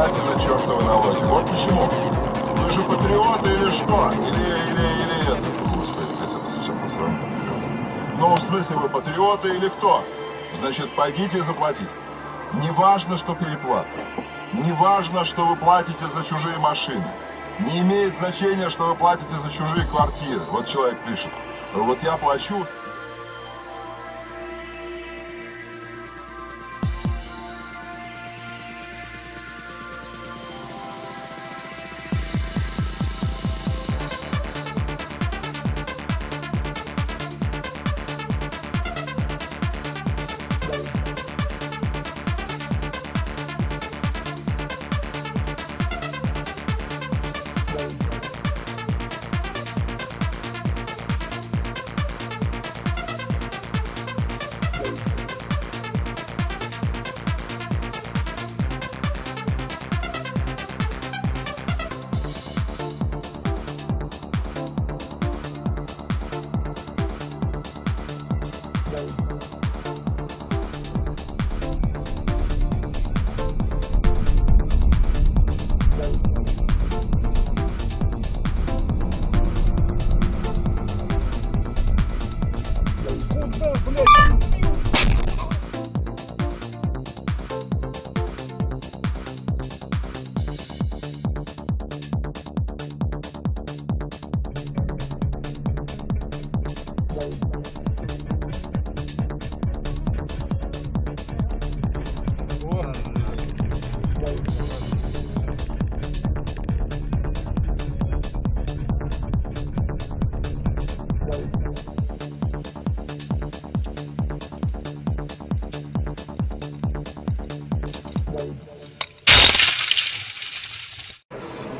платите за чертовы налоги. Вот почему. Вы же патриоты или что? Или это? Господи, это совсем по-своему патриоты. Ну, в смысле, вы патриоты или кто? Значит, пойдите и заплатите. Не важно, что переплата. Не важно, что вы платите за чужие машины. Не имеет значения, что вы платите за чужие квартиры. Вот человек пишет. Вот я плачу.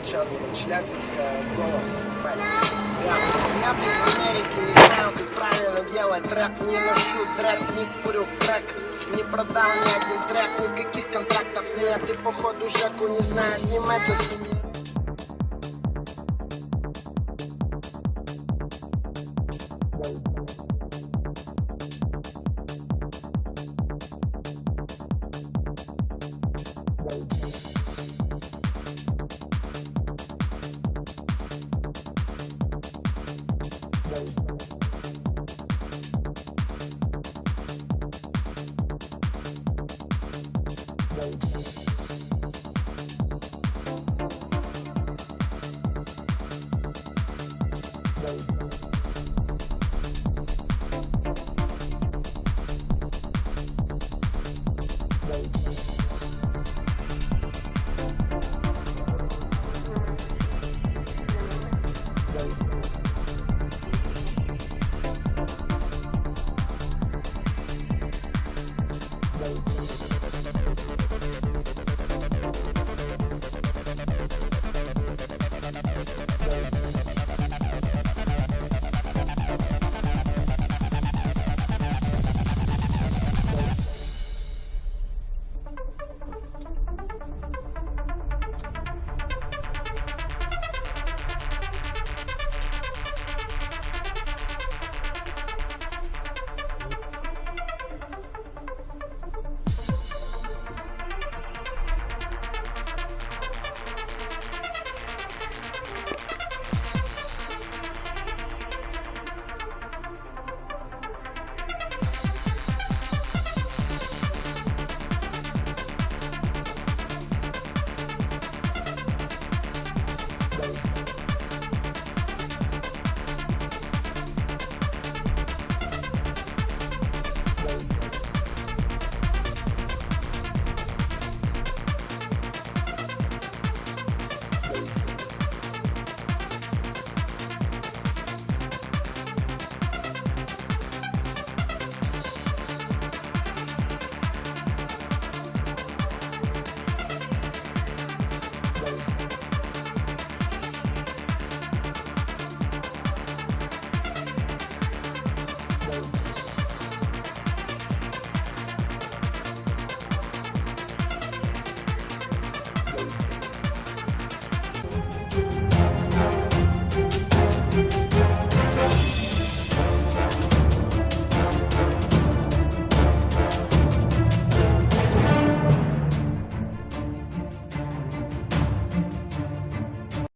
Черного Челябинска, голос. Я был в Америке, не знаю, как правильно делать рэп. Не ношу трэп, не курю крэк. Не продал ни один трек, никаких контрактов нет. И походу Жеку не знает ни метод. Bye.